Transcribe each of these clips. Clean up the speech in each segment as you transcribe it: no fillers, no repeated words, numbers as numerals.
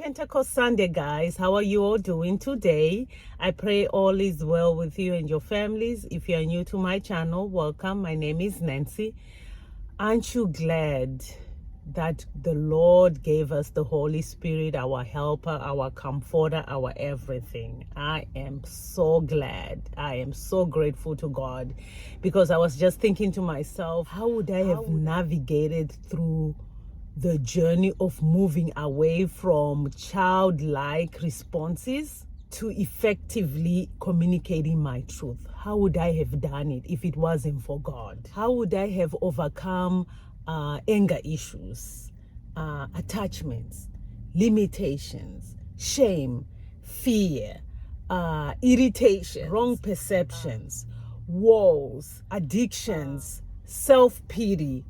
Pentecost Sunday, guys. How are you all doing today? I pray all is well with you and your families. If you are new to my channel, welcome. My name is Nancy. Aren't you glad that the Lord gave us the Holy Spirit, our helper, our comforter, our everything? I am so glad. I am so grateful to God, because I was just thinking to myself, how would I have navigated through the journey of moving away from childlike responses to effectively communicating my truth? How would I have done it if it wasn't for God? How would I have overcome anger issues, attachments, limitations, shame, fear, irritation, wrong perceptions, walls, addictions, self-pity,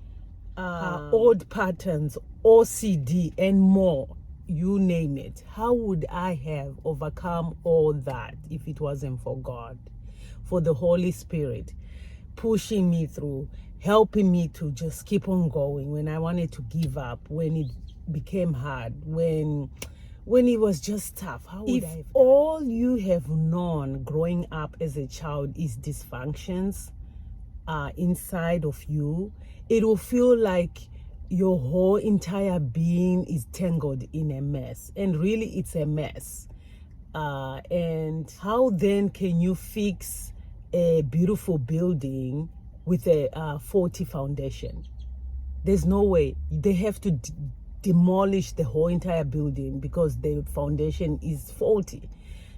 old patterns, OCD, and more? You name it. How would I have overcome all that if it wasn't for God, for the Holy Spirit pushing me through, helping me to just keep on going when I wanted to give up, when it became hard, when it was just tough? How would I have done? All you have known growing up as a child is dysfunctions inside of you, it will feel like your whole entire being is tangled in a mess, and really it's a mess. And how then can you fix a beautiful building with a faulty foundation? There's no way. They have to demolish the whole entire building because the foundation is faulty.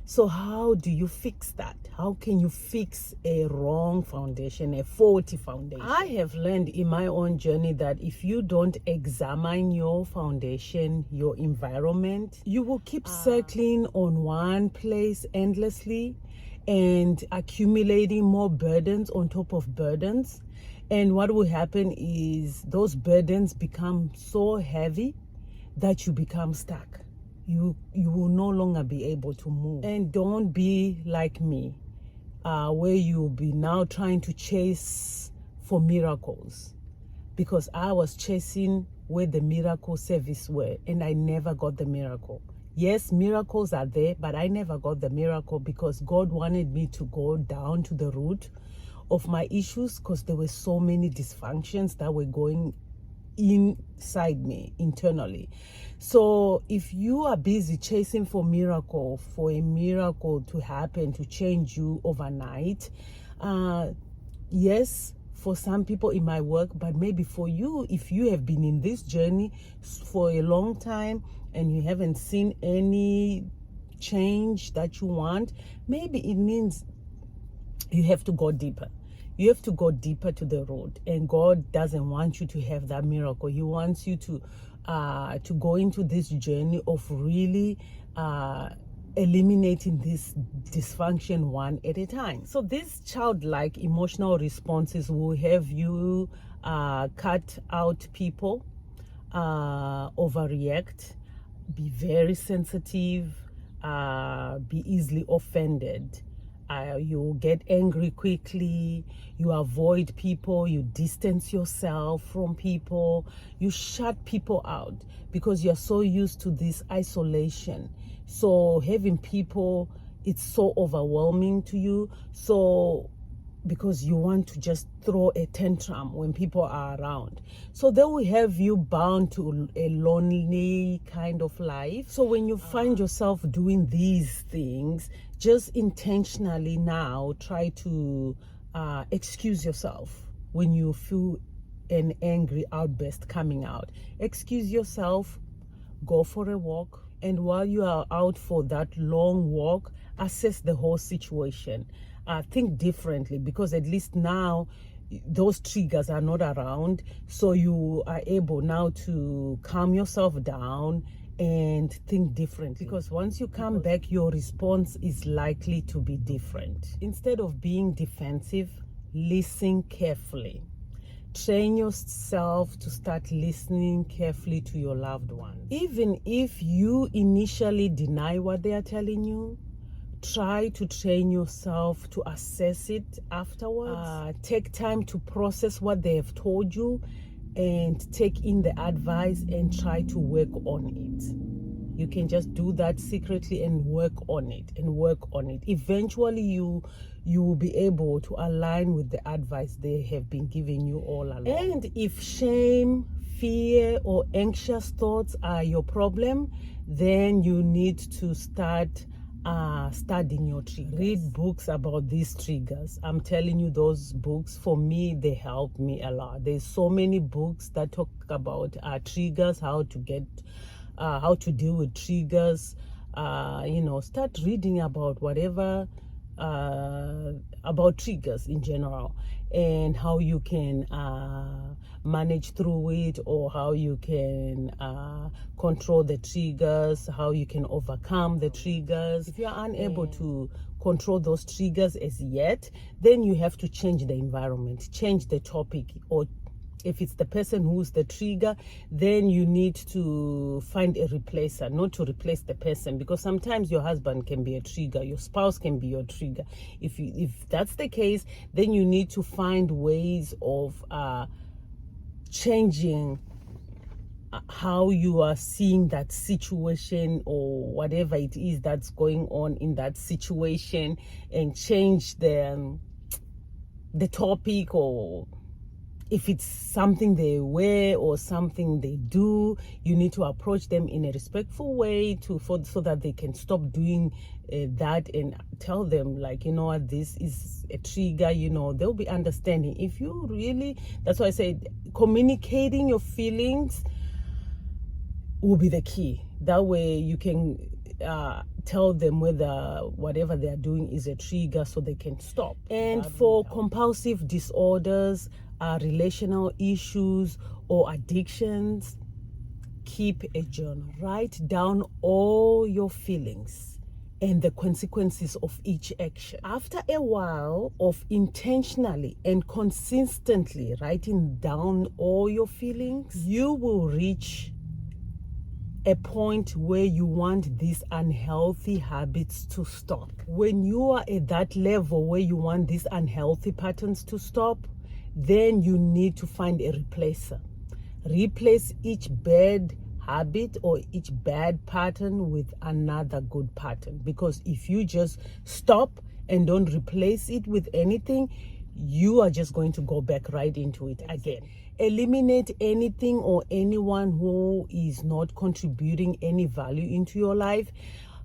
So how do you fix that? How can you fix a wrong foundation, a faulty foundation? I have learned in my own journey that if you don't examine your foundation, your environment, you will keep circling on one place endlessly and accumulating more burdens on top of burdens. And what will happen is those burdens become so heavy that you become stuck. You will no longer be able to move. And don't be like me, where you'll be now trying to chase for miracles, because I was chasing where the miracle service were, and I never got the miracle. Yes, miracles are there, but I never got the miracle because God wanted me to go down to the root of my issues, because there were so many dysfunctions that were going inside me internally. So if you are busy chasing for a miracle to happen, to change you overnight, yes, for some people it might work, but maybe for you, if you have been in this journey for a long time and you haven't seen any change that you want, maybe it means you have to go deeper. You have to go deeper to the root, and God doesn't want you to have that miracle. He wants you to go into this journey of really eliminating this dysfunction one at a time. So these childlike emotional responses will have you cut out people, overreact, be very sensitive, be easily offended. You get angry quickly, you avoid people, you distance yourself from people, you shut people out because you're so used to this isolation. So having people, it's so overwhelming to you. So because you want to just throw a tantrum when people are around. So they will have you bound to a lonely kind of life. So when you find yourself doing these things, just intentionally now try to excuse yourself when you feel an angry outburst coming out. Excuse yourself, go for a walk, and while you are out for that long walk, assess the whole situation. Think differently, because at least now those triggers are not around, so you are able now to calm yourself down and think differently, because once you come back, your response is likely to be different. Instead of being defensive, listen carefully. Train yourself to start listening carefully to your loved ones. Even if you initially deny what they are telling you, try to train yourself to assess it afterwards. Take time to process what they have told you and take in the advice and try to work on it. You can just do that secretly and work on it and work on it. Eventually you will be able to align with the advice they have been giving you all along. And if shame, fear, or anxious thoughts are your problem, then you need to start studying your triggers. Read books about these triggers. I'm telling you, those books, for me, they help me a lot. There's so many books that talk about triggers, how to deal with triggers. Start reading about whatever about triggers in general, and how you can manage through it, or how you can control the triggers, how you can overcome the triggers. If you are unable to control those triggers as yet, then you have to change the environment, change the topic, or if it's the person who's the trigger, then you need to find a replacer, not to replace the person, because sometimes your husband can be a trigger, your spouse can be your trigger. If that's the case, then you need to find ways of changing how you are seeing that situation, or whatever it is that's going on in that situation, and change the topic, or if it's something they wear or something they do, you need to approach them in a respectful way so that they can stop doing that, and tell them, like, you know what, this is a trigger. They'll be understanding. If you really, that's why I said communicating your feelings will be the key. That way you can tell them whether whatever they are doing is a trigger, so they can stop. And for compulsive disorders, relational issues, or addictions, keep a journal. Write down all your feelings and the consequences of each action. After a while of intentionally and consistently writing down all your feelings, you will reach a point where you want these unhealthy habits to stop. When you are at that level where you want these unhealthy patterns to stop, then you need to find a replacer. Replace each bad habit or each bad pattern with another good pattern. Because if you just stop and don't replace it with anything, you are just going to go back right into it again. Eliminate anything or anyone who is not contributing any value into your life,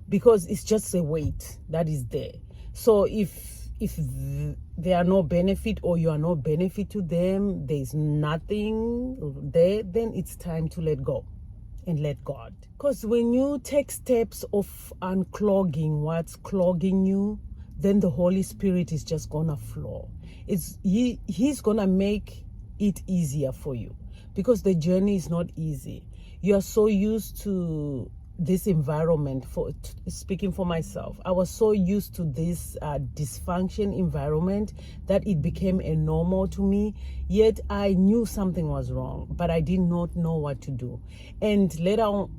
because it's just a weight that is there. So if they are no benefit, or you are no benefit to them, there's nothing there, then it's time to let go and let God. Because when you take steps of unclogging what's clogging you, then the Holy Spirit is just gonna flow. He's gonna make it easier for you, because the journey is not easy. You are so used to this environment. Speaking for myself, I was so used to this dysfunction environment that it became a normal to me. Yet I knew something was wrong, but I did not know what to do. And later on,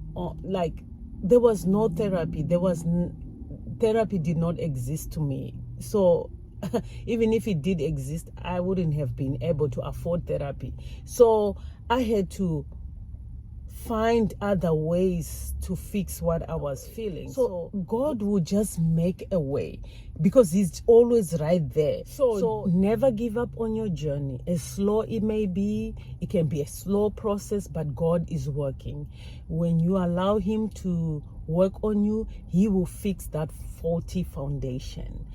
like, there was no therapy. Therapy did not exist to me. So even if it did exist, I wouldn't have been able to afford therapy. So I had to find other ways to fix what I was feeling. So God will just make a way, because He's always right there. So never give up on your journey. As slow it may be, it can be a slow process, but God is working. When you allow Him to work on you, He will fix that faulty foundation.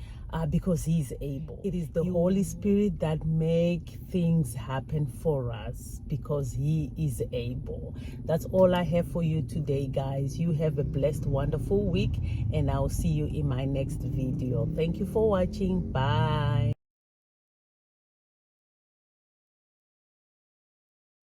Because He is able. It is the Holy Spirit that make things happen for us, because He is able. That's all I have for you today, guys. You have a blessed, wonderful week, and I'll see you in my next video. Thank you for watching. Bye.